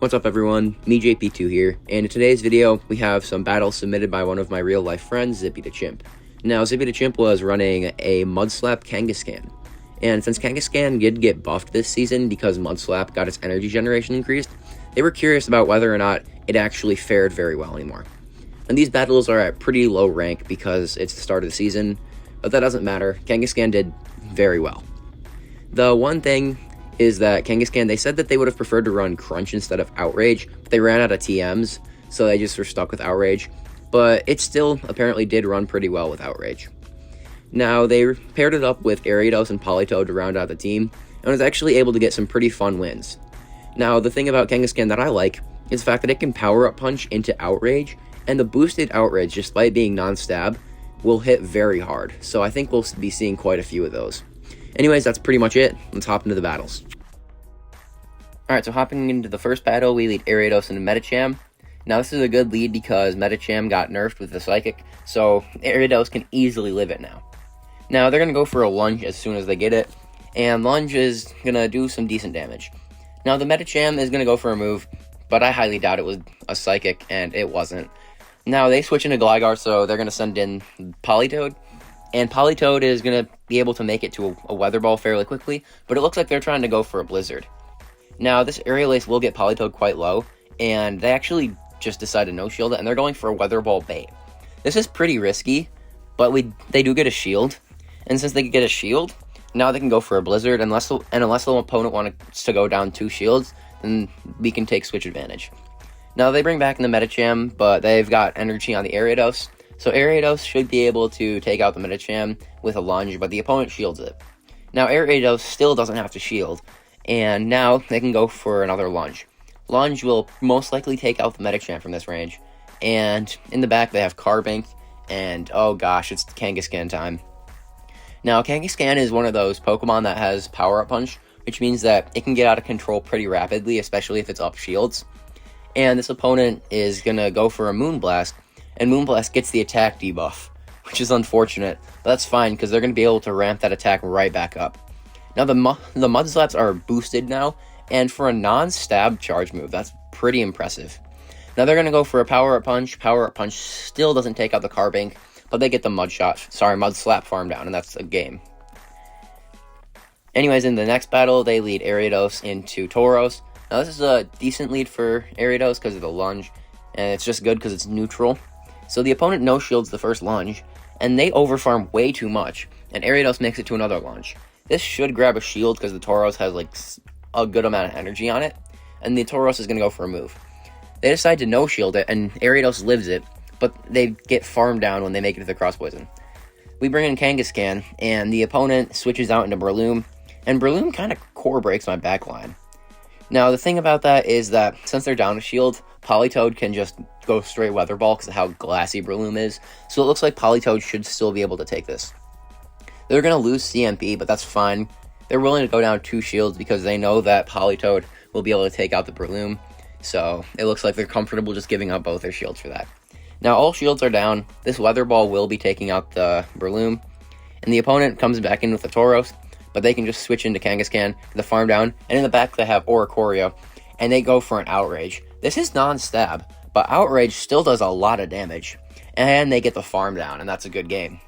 What's up everyone, me JP2 here, and in today's video we have some battles submitted by one of my real life friends, Zippy the Chimp. Now Zippy the Chimp was running a Mudslap Kanghaskan, and since Kanghaskan did get buffed this season because Mudslap got its energy generation increased, they were curious about whether or not it actually fared very well anymore. And these battles are at pretty low rank because it's the start of the season, but that doesn't matter, Kanghaskan did very well. The one thing is that Kanghaskan, they said that they would have preferred to run Crunch instead of Outrage, but they ran out of TMs, so they just were stuck with Outrage, but it still apparently did run pretty well with Outrage. Now, they paired it up with Ariados and Politoed to round out the team, and was actually able to get some pretty fun wins. Now, the thing about Kanghaskan that I like is the fact that it can power-up punch into Outrage, and the boosted Outrage, despite being non-stab, will hit very hard, so I think we'll be seeing quite a few of those. Anyways, that's pretty much it. Let's hop into the battles. Alright, so hopping into the first battle, we lead Ariados into Medicham. Now, this is a good lead because Medicham got nerfed with the Psychic, so Ariados can easily live it now. Now, they're going to go for a Lunge as soon as they get it, and Lunge is going to do some decent damage. Now, the Medicham is going to go for a move, but I highly doubt it was a Psychic, and it wasn't. Now, they switch into Gligar, so they're going to send in Politoed. And Politoed is going to be able to make it to a Weather Ball fairly quickly, but it looks like they're trying to go for a Blizzard. Now, this Aerial Ace will get Politoed quite low, and they actually just decided to no-shield it, and they're going for a Weather Ball bait. This is pretty risky, but they do get a shield, and since they get a shield, now they can go for a Blizzard, unless the opponent wants to go down 2 shields, then we can take switch advantage. Now, they bring back in the Medicham, but they've got energy on the Ariados, so Ariados should be able to take out the Medicham with a Lunge, but the opponent shields it. Now, Ariados still doesn't have to shield, and now they can go for another Lunge. Lunge will most likely take out the Medicham from this range, and in the back they have Carbink, and oh gosh, it's Kanghaskan time. Now, Kanghaskan is one of those Pokemon that has Power-Up Punch, which means that it can get out of control pretty rapidly, especially if it's up shields. And this opponent is going to go for a Moonblast, and Moonblast gets the attack debuff, which is unfortunate, but that's fine because they're going to be able to ramp that attack right back up. Now, the Mudslaps are boosted now, and for a non-stab charge move, that's pretty impressive. Now, they're going to go for a Power-Up Punch. Power-Up Punch still doesn't take out the Carbink, but they get the Mudslap farm down, and that's a game. Anyways, in the next battle, they lead Ariados into Tauros. Now, this is a decent lead for Ariados because of the Lunge, and it's just good because it's neutral. So the opponent no-shields the first Lunge, and they overfarm way too much, and Ariados makes it to another Lunge. This should grab a shield because the Tauros has like a good amount of energy on it, and the Tauros is going to go for a move. They decide to no-shield it, and Ariados lives it, but they get farmed down when they make it to the Cross Poison. We bring in Kanghaskan, and the opponent switches out into Breloom, and Breloom kind of core breaks my backline. Now, the thing about that is that since they're down a shield, Politoed can just go straight Weather Ball because of how glassy Breloom is, so it looks like Politoed should still be able to take this. They're going to lose CMP, but that's fine. They're willing to go down 2 shields because they know that Politoed will be able to take out the Breloom, so it looks like they're comfortable just giving up both their shields for that. Now, all shields are down. This Weather Ball will be taking out the Breloom, and the opponent comes back in with the Tauros, but they can just switch into Kanghaskan, the farm down, and in the back they have Oricorio, and they go for an Outrage. This is non-stab, but Outrage still does a lot of damage, and they get the farm down, and that's a good game.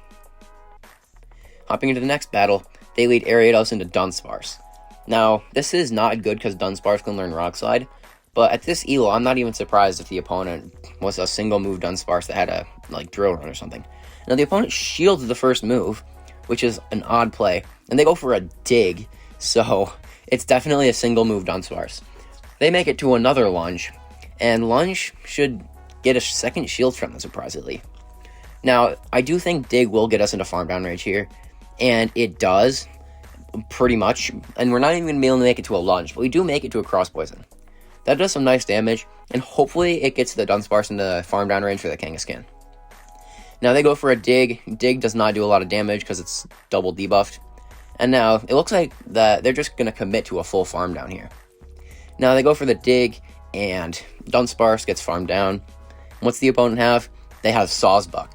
Hopping into the next battle, they lead Ariados into Dunsparce. Now, this is not good because Dunsparce can learn Rock Slide, but at this elo, I'm not even surprised if the opponent was a single move Dunsparce that had a Drill Run or something. Now, the opponent shields the first move, which is an odd play, and they go for a Dig, so it's definitely a single move Dunsparce. They make it to another Lunge, and Lunge should get a second shield from them, surprisingly. Now, I do think Dig will get us into farm down range here, and it does, pretty much, and we're not even going to be able to make it to a Lunge, but we do make it to a Cross Poison. That does some nice damage, and hopefully it gets the Dunsparce into farm down range for the Kanghaskan. Now, they go for a Dig. Dig does not do a lot of damage because it's double debuffed. And now, it looks like that they're just going to commit to a full farm down here. Now, they go for the Dig, and Dunsparce gets farmed down. What's the opponent have? They have Sawsbuck.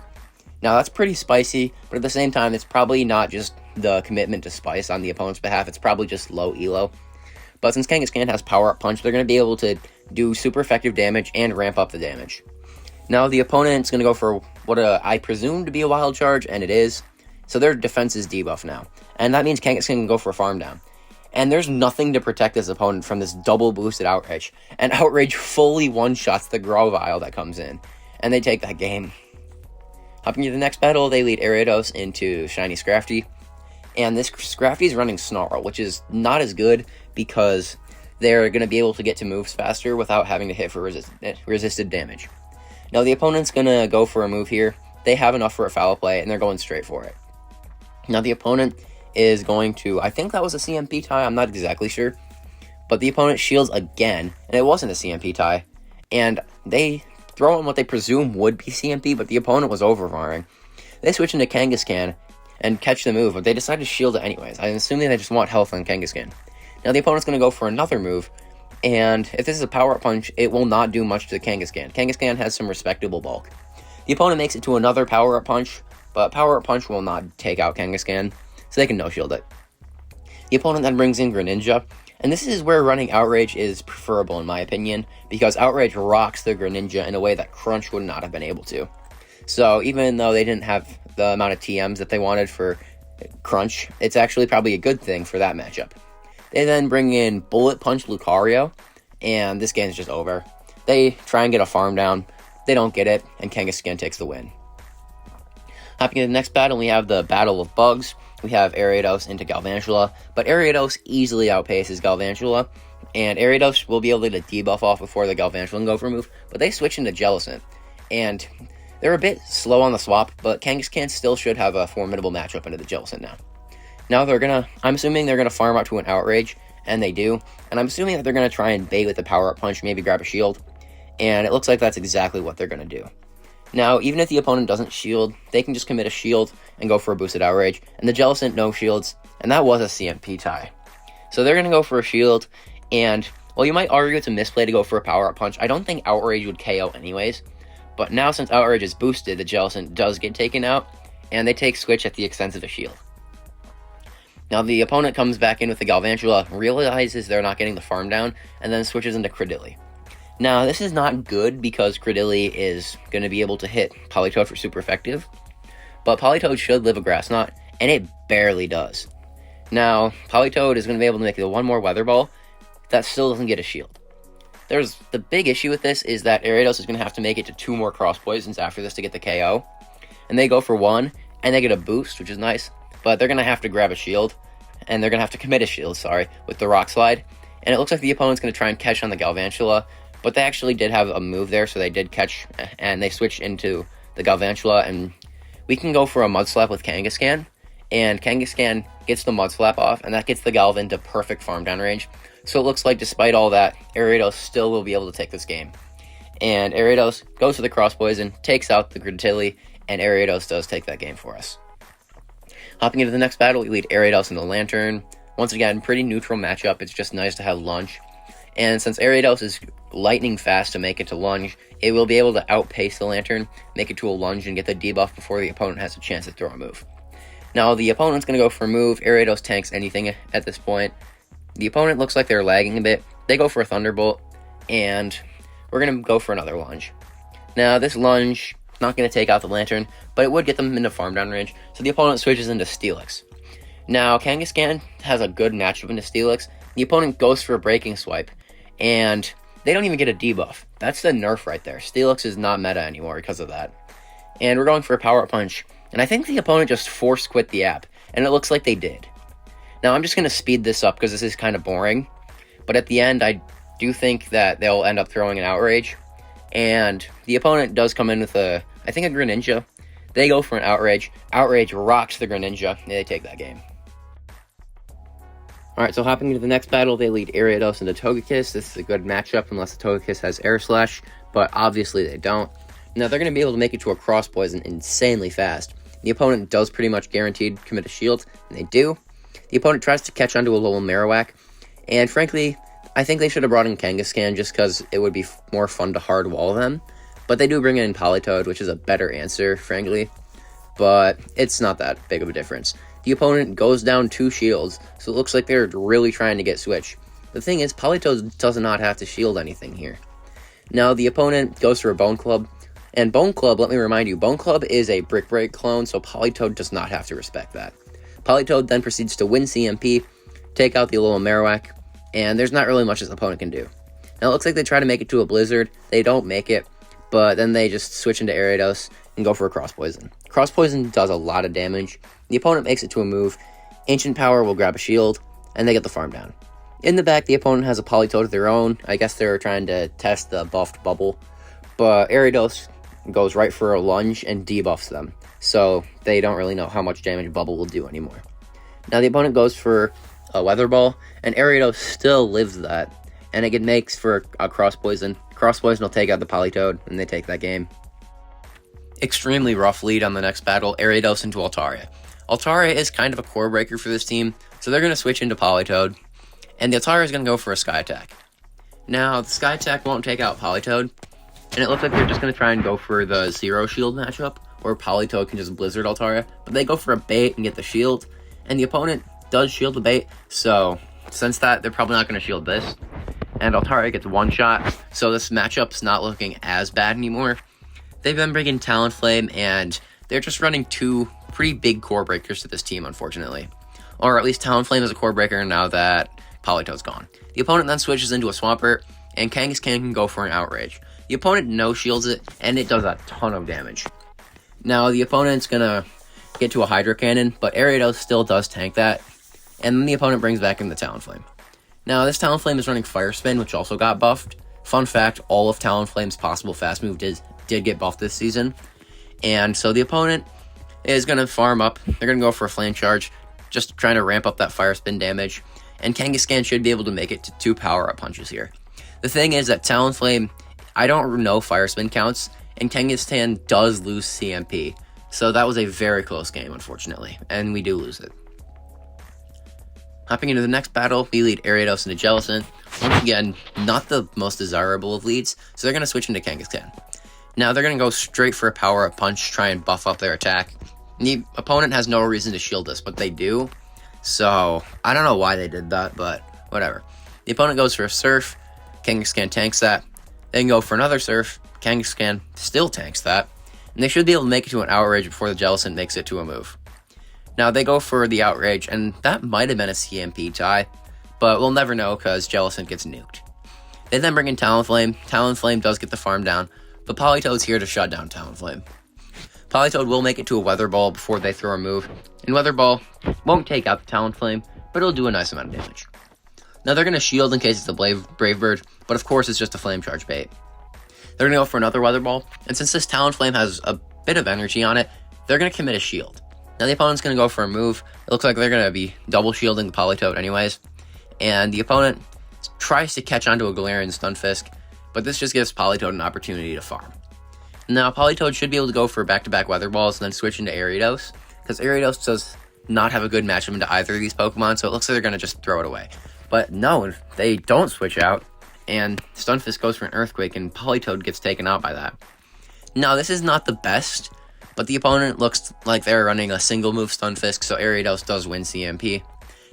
Now, that's pretty spicy, but at the same time, it's probably not just the commitment to spice on the opponent's behalf. It's probably just low elo. But since Kanghaskan has Power-Up Punch, they're going to be able to do super effective damage, and ramp up the damage. Now the opponent's going to go for what I presume to be a wild charge, and it is. So their defense is debuff now. And that means Kanghaskan can go for a farm down. And there's nothing to protect this opponent from this double boosted Outrage. And Outrage fully one-shots the Grovyle that comes in. And they take that game. Hopping to the next battle, they lead Ariados into Shiny Scrafty. And this Scrafty is running Snarl, which is not as good because they're going to be able to get to moves faster without having to hit for resisted damage. Now the opponent's going to go for a move here. They have enough for a foul play, and they're going straight for it. Now the opponent is going to, I think that was a CMP tie, I'm not exactly sure. But the opponent shields again, and it wasn't a CMP tie. And they throw in what they presume would be CMP, but the opponent was overfarming. They switch into Kanghaskan and catch the move, but they decide to shield it anyways. I'm assuming they just want health on Kanghaskan. Now the opponent's going to go for another move, and if this is a power-up punch, it will not do much to Kanghaskan. Kanghaskan has some respectable bulk. The opponent makes it to another power-up punch, but power-up punch will not take out Kanghaskan, so they can no-shield it. The opponent then brings in Greninja, and this is where running Outrage is preferable in my opinion, because Outrage rocks the Greninja in a way that Crunch would not have been able to. So even though they didn't have the amount of TMs that they wanted for Crunch, it's actually probably a good thing for that matchup. They then bring in Bullet Punch Lucario, and this game's just over. They try and get a farm down, they don't get it, and Kanghaskan takes the win. Hopping into the next battle, we have the Battle of Bugs. We have Ariados into Galvantula, but Ariados easily outpaces Galvantula, and Ariados will be able to get a debuff off before the Galvantula can go for a move, but they switch into Jellicent, and they're a bit slow on the swap, but Kangaskhan still should have a formidable matchup into the Jellicent now. Now I'm assuming they're gonna farm out to an Outrage, and they do, and I'm assuming that they're gonna try and bait with the power-up punch, maybe grab a shield, and it looks like that's exactly what they're gonna do. Now, even if the opponent doesn't shield, they can just commit a shield and go for a boosted Outrage, and the Jellicent no shields, and that was a CMP tie. So they're going to go for a shield, and, well, you might argue it's a misplay to go for a power-up punch. I don't think Outrage would KO anyways, but now since Outrage is boosted, the Jellicent does get taken out, and they take switch at the expense of a shield. Now the opponent comes back in with the Galvantula, realizes they're not getting the farm down, and then switches into Credilli. Now, this is not good because Credilli is going to be able to hit Politoed for super effective, but Politoed should live a Grass Knot, and it barely does. Now, Politoed is going to be able to make the one more Weather Ball, that still doesn't get a shield. The big issue with this is that Ariados is going to have to make it to 2 more Cross Poisons after this to get the KO, and they go for 1, and they get a boost, which is nice, but they're going to have to grab a shield, and they're going to have to commit a shield, with the Rock Slide, and it looks like the opponent's going to try and catch on the Galvantula, but they actually did have a move there, so they did catch, and they switched into the Galvantula, and we can go for a Mud Slap with Kanghaskan, and Kanghaskan gets the Mud Slap off, and that gets the Galvan to perfect farm down range. So it looks like despite all that, Ariados still will be able to take this game. And Ariados goes for the Cross Poison, takes out the Credilli, and Ariados does take that game for us. Hopping into the next battle, we lead Ariados into Lantern. Once again, pretty neutral matchup, it's just nice to have Lunge. And since Ariados is lightning fast to make it to Lunge, it will be able to outpace the Lantern, make it to a Lunge, and get the debuff before the opponent has a chance to throw a move. Now, the opponent's going to go for a move. Ariados tanks anything at this point. The opponent looks like they're lagging a bit. They go for a Thunderbolt, and we're going to go for another Lunge. Now, this Lunge is not going to take out the Lantern, but it would get them into farm down range, so the opponent switches into Steelix. Now, Kangaskhan has a good matchup into Steelix. The opponent goes for a Breaking Swipe, and they don't even get a debuff. That's the nerf right there. Steelix is not meta anymore because of that. And we're going for a Power Punch, and I think the opponent just force quit the app, and it looks like they did. Now, I'm just going to speed this up because this is kind of boring, but at the end, I do think that they'll end up throwing an Outrage, and the opponent does come in with I think a Greninja. They go for an Outrage. Outrage rocks the Greninja, and they take that game. Alright, so hopping into the next battle, they lead Ariados into Togekiss. This is a good matchup unless the Togekiss has Air Slash, but obviously they don't. Now, they're going to be able to make it to a Cross Poison insanely fast. The opponent does pretty much guaranteed commit a shield, and they do. The opponent tries to catch onto a little Marowak, and frankly, I think they should have brought in Kangaskhan just because it would be more fun to hard wall them. But they do bring in Politoed, which is a better answer, frankly. But it's not that big of a difference. The opponent goes down 2 shields, so it looks like they're really trying to get switch. The thing is, Politoed does not have to shield anything here. Now the opponent goes for a Bone Club, and Bone Club, let me remind you, Bone Club is a Brick Break clone, so Politoed does not have to respect that. Politoed then proceeds to win CMP, take out the little Marowak, and there's not really much this opponent can do. Now it looks like they try to make it to a Blizzard, they don't make it, but then they just switch into Ariados and go for a Cross Poison. Cross Poison does a lot of damage, the opponent makes it to a move, Ancient Power will grab a shield, and they get the farm down. In the back, the opponent has a Politoed of their own. I guess they're trying to test the buffed bubble. But Ariados goes right for a lunge and debuffs them. So they don't really know how much damage bubble will do anymore. Now the opponent goes for a Weather Ball, and Ariados still lives that. And it makes for a Cross Poison. Cross Poison will take out the Politoed, and they take that game. Extremely rough lead on the next battle, Ariados into Altaria. Altaria is kind of a core breaker for this team, so they're going to switch into Politoed. And the Altaria is going to go for a Sky Attack. Now, the Sky Attack won't take out Politoed, and it looks like they're just going to try and go for the Zero Shield matchup, or Politoed can just Blizzard Altaria, but they go for a bait and get the shield, and the opponent does shield the bait, so since that, they're probably not going to shield this, and Altaria gets one shot, so this matchup's not looking as bad anymore. They've been bringing Talonflame, and they're just running two pretty big core breakers to this team, unfortunately. Or at least Talonflame is a core breaker now that Politoed's gone. The opponent then switches into a Swampert, and Kangaskhan can go for an Outrage. The opponent no-shields it, and it does a ton of damage. Now, the opponent's gonna get to a Hydro Cannon, but Ariados still does tank that, and then the opponent brings back in the Talonflame. Now, this Talonflame is running Fire Spin, which also got buffed. Fun fact, all of Talonflame's possible fast move did get buffed this season, and so the opponent is gonna farm up. They're gonna go for a Flame Charge, just trying to ramp up that Fire Spin damage. And Kangaskhan should be able to make it to 2 power-up punches here. The thing is that Talonflame, I don't know Fire Spin counts, and Kangaskhan does lose CMP. So that was a very close game, unfortunately, and we do lose it. Hopping into the next battle, we lead Ariados into Jellicent. Once again, not the most desirable of leads, so they're going to switch into Kangaskhan. Now they're going to go straight for a power-up punch, try and buff up their attack. The opponent has no reason to shield this, but they do. So, I don't know why they did that, but whatever. The opponent goes for a Surf, Kangaskhan tanks that, they can go for another Surf, Kangaskhan still tanks that, and they should be able to make it to an Outrage before the Jellicent makes it to a move. Now, they go for the Outrage, and that might have been a CMP tie, but we'll never know because Jellicent gets nuked. They then bring in Talonflame. Talonflame does get the farm down, but Politoed's here to shut down Talonflame. Politoed will make it to a Weather Ball before they throw a move, and Weather Ball won't take out the Talonflame, but it'll do a nice amount of damage. Now they're going to shield in case it's a Brave Bird, but of course it's just a Flame Charge bait. They're going to go for another Weather Ball, and since this Talonflame has a bit of energy on it, they're going to commit a shield. Now the opponent's going to go for a move. It looks like they're going to be double shielding the Politoed anyways, and the opponent tries to catch onto a Galarian Stunfisk, but this just gives Politoed an opportunity to farm. Now, Politoed should be able to go for back-to-back Weather Balls and then switch into Ariados, because Ariados does not have a good matchup into either of these Pokemon, so it looks like they're going to just throw it away. But no, they don't switch out, and Stunfisk goes for an Earthquake, and Politoed gets taken out by that. Now, this is not the best, but the opponent looks like they're running a single-move Stunfisk, so Ariados does win CMP.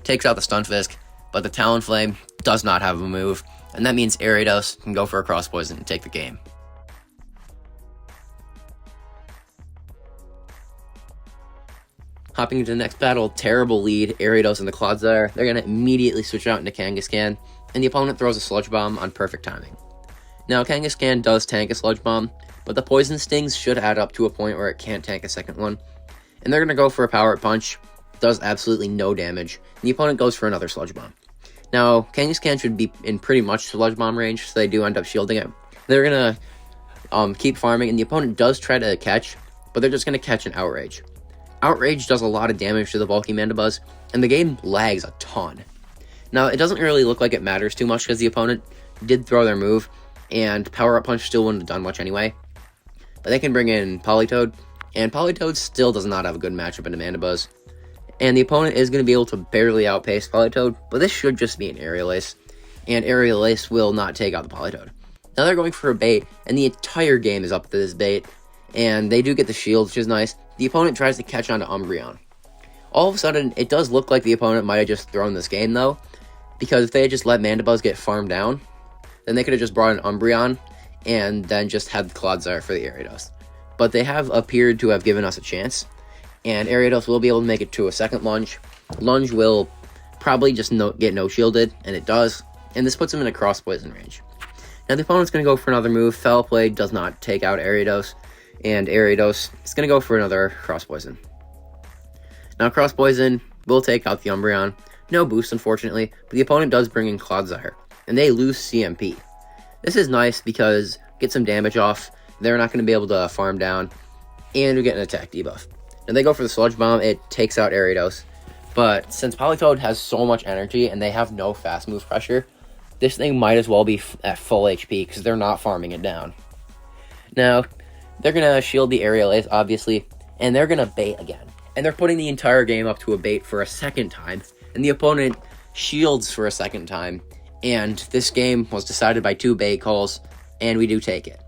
Takes out the Stunfisk, but the Talonflame does not have a move, and that means Ariados can go for a Cross Poison and take the game. Hopping into the next battle, terrible lead, Ariados and the Clodsire. They're going to immediately switch out into Kangaskhan, and the opponent throws a Sludge Bomb on perfect timing. Now, Kangaskhan does tank a Sludge Bomb, but the Poison Stings should add up to a point where it can't tank a second one. And they're going to go for a Power-Up Punch, does absolutely no damage, and the opponent goes for another Sludge Bomb. Now, Kangaskhan should be in pretty much Sludge Bomb range, so they do end up shielding it. They're going to keep farming, and the opponent does try to catch, but they're just going to catch an Outrage. Outrage does a lot of damage to the bulky Mandibuzz, and the game lags a ton. Now, it doesn't really look like it matters too much because the opponent did throw their move, and Power-Up Punch still wouldn't have done much anyway. But they can bring in Politoed, and Politoed still does not have a good matchup into Mandibuzz. And the opponent is going to be able to barely outpace Politoed, but this should just be an Aerial Ace, and Aerial Ace will not take out the Politoed. Now they're going for a bait, and the entire game is up to this bait, and they do get the shield, which is nice. The opponent tries to catch onto Umbreon. All of a sudden, it does look like the opponent might have just thrown this game, though, because if they had just let Mandibuzz get farmed down, then they could have just brought in Umbreon, and then just had the Clodsire for the Ariados. But they have appeared to have given us a chance, and Ariados will be able to make it to a second lunge. Lunge will probably just get no-shielded, and it does, and this puts him in a cross-poison range. Now the opponent's going to go for another move. Foul Play does not take out Ariados, and Ariados is going to go for another cross-poison. Now cross-poison will take out the Umbreon. No boost, unfortunately, but the opponent does bring in Clodsire, and they lose CMP. This is nice because get some damage off, they're not going to be able to farm down, and we get an attack debuff. Now they go for the Sludge Bomb, it takes out Ariados, but since Politoed has so much energy and they have no fast move pressure, this thing might as well be at full HP because they're not farming it down. Now, they're going to shield the Aerial Ace, obviously, and they're going to bait again. And they're putting the entire game up to a bait for a second time, and the opponent shields for a second time, and this game was decided by 2 bait calls, and we do take it.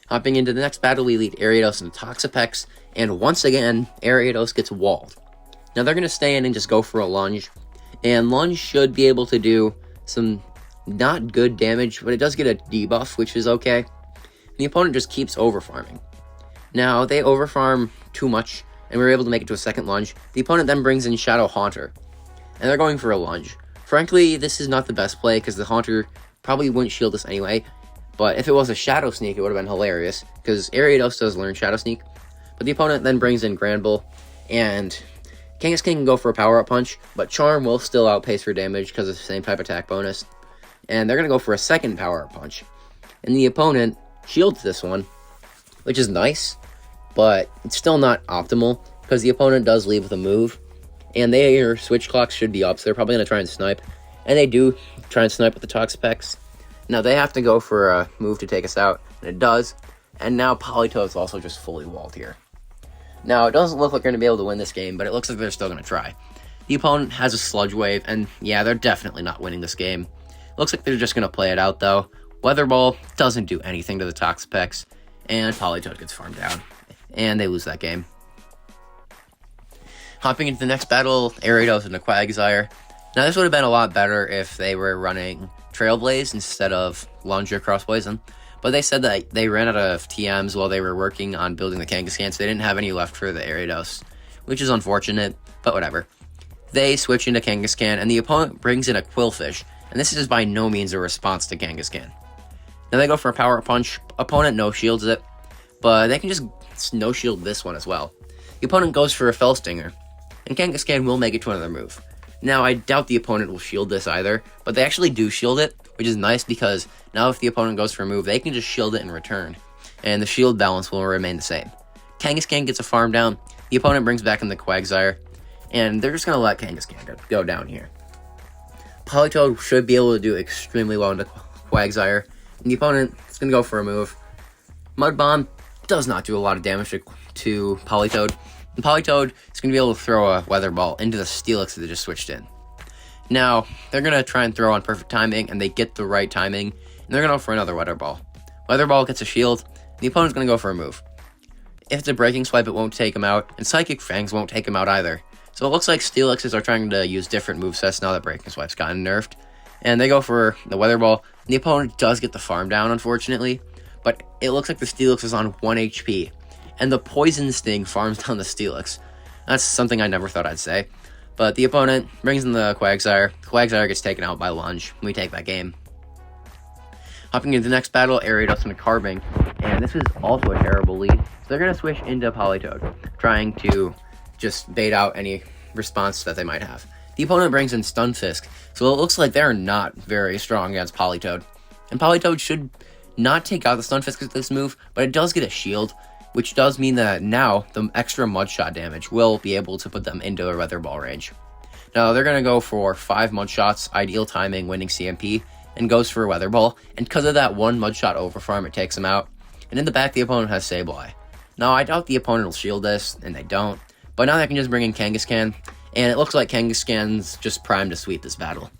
Hopping into the next battle, we lead Ariados and Toxapex, and once again, Ariados gets walled. Now they're going to stay in and just go for a lunge, and lunge should be able to do some not good damage, but it does get a debuff, which is okay. And the opponent just keeps overfarming. Now, they overfarm too much, and we were able to make it to a second lunge. The opponent then brings in Shadow Haunter, and they're going for a lunge. Frankly, this is not the best play, because the Haunter probably wouldn't shield us anyway, but if it was a Shadow Sneak, it would have been hilarious, because Ariados does learn Shadow Sneak. But the opponent then brings in Granbull, and Kanghaskan can go for a Power-Up Punch, but Charm will still outpace for damage because of the same type attack bonus. And they're going to go for a second Power-Up Punch. And the opponent shields this one, which is nice, but it's still not optimal because the opponent does leave with a move. And their switch clocks should be up, so they're probably going to try and snipe. And they do try and snipe with the Toxapex. Now they have to go for a move to take us out, and it does. And now Politoed is also just fully walled here. Now, it doesn't look like they're going to be able to win this game, but it looks like they're still going to try. The opponent has a Sludge Wave, and yeah, they're definitely not winning this game. Looks like they're just going to play it out, though. Weather Ball doesn't do anything to the Toxapex, and Politoed gets farmed down. And they lose that game. Hopping into the next battle, Ariados and the Quagsire. Now, this would have been a lot better if they were running Trailblaze instead of Lunge or Cross Poison. But they said that they ran out of TMs while they were working on building the Kanghaskan, so they didn't have any left for the Ariados, which is unfortunate, but whatever. They switch into Kanghaskan, and the opponent brings in a Quillfish, and this is by no means a response to Kanghaskan. Now they go for a Power Punch. Opponent no-shields it, but they can just no-shield this one as well. The opponent goes for a Fell Stinger, and Kanghaskan will make it to another move. Now, I doubt the opponent will shield this either, but they actually do shield it, which is nice because now if the opponent goes for a move, they can just shield it in return, and the shield balance will remain the same. Kanghaskan gets a farm down, the opponent brings back in the Quagsire, and they're just going to let Kanghaskan go down here. Politoed should be able to do extremely well into Quagsire, and the opponent is going to go for a move. Mud Bomb does not do a lot of damage to Politoed, and Politoed is going to be able to throw a Weather Ball into the Steelix that they just switched in. Now, they're going to try and throw on perfect timing, and they get the right timing, and they're going to go for another Weather Ball. Weather Ball gets a shield, and the opponent's going to go for a move. If it's a Breaking Swipe, it won't take him out, and Psychic Fangs won't take him out either. So it looks like Steelixes are trying to use different movesets now that Breaking Swipe's gotten nerfed, and they go for the Weather Ball, and the opponent does get the farm down, unfortunately, but it looks like the Steelix is on 1 HP, and the Poison Sting farms down the Steelix. That's something I never thought I'd say. But the opponent brings in the Quagsire. Quagsire gets taken out by Lunge. We take that game. Hopping into the next battle, Ariados and Carbink. And this is also a terrible lead. So they're going to switch into Politoed, trying to just bait out any response that they might have. The opponent brings in Stunfisk. So it looks like they're not very strong against Politoed. And Politoed should not take out the Stunfisk with this move, but it does get a shield, which does mean that now the extra Mudshot damage will be able to put them into a Weather Ball range. Now they're going to go for 5 Mudshots, ideal timing, winning CMP, and goes for a Weather Ball, and because of that one Mudshot overfarm, it takes them out, and in the back the opponent has Sableye. Now I doubt the opponent will shield this, and they don't, but now they can just bring in Kangaskhan, and it looks like Kangaskhan's just primed to sweep this battle.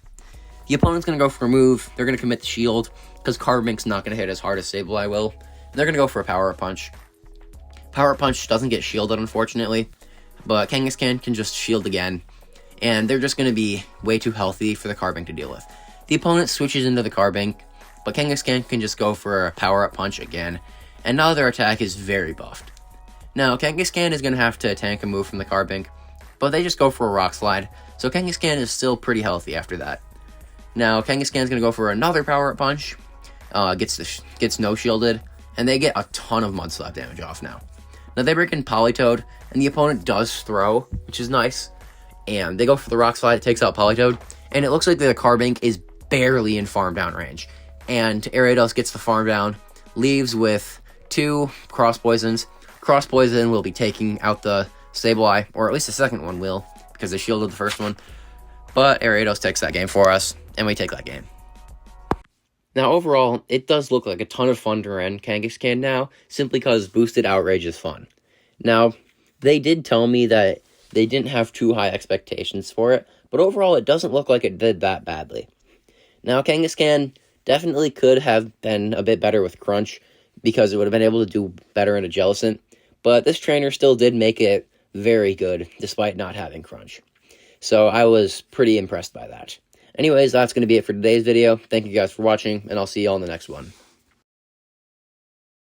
The opponent's going to go for a move, they're going to commit the shield, because Carbink's not going to hit as hard as Sableye will, and they're going to go for a Power Punch. Power Punch doesn't get shielded, unfortunately, but Kangaskhan can just shield again, and they're just going to be way too healthy for the Carbink to deal with. The opponent switches into the Carbink, but Kanghaskan can just go for a power-up punch again, and now their attack is very buffed. Now, Kanghaskan is going to have to tank a move from the Carbink, but they just go for a Rock Slide, so Kanghaskan is still pretty healthy after that. Now, Kanghaskan is going to go for another power-up punch, gets no-shielded, and they get a ton of Mudslap damage off now. Now, they break in Politoed, and the opponent does throw, which is nice, and they go for the Rock Slide, it takes out Politoed, and it looks like the Carbink is barely in farm down range, and Ariados gets the farm down, leaves with 2 Cross Poisons. Cross Poison will be taking out the Sableye, or at least the second one will, because they shielded the first one, but Ariados takes that game for us, and we take that game. Now, overall, it does look like a ton of fun to run Kangaskhan now, simply because Boosted Outrage is fun. Now, they did tell me that they didn't have too high expectations for it, but overall, it doesn't look like it did that badly. Now, Kangaskhan definitely could have been a bit better with Crunch, because it would have been able to do better in a Jellicent, but this trainer still did make it very good, despite not having Crunch. So, I was pretty impressed by that. Anyways, that's going to be it for today's video. Thank you guys for watching, and I'll see you all in the next one.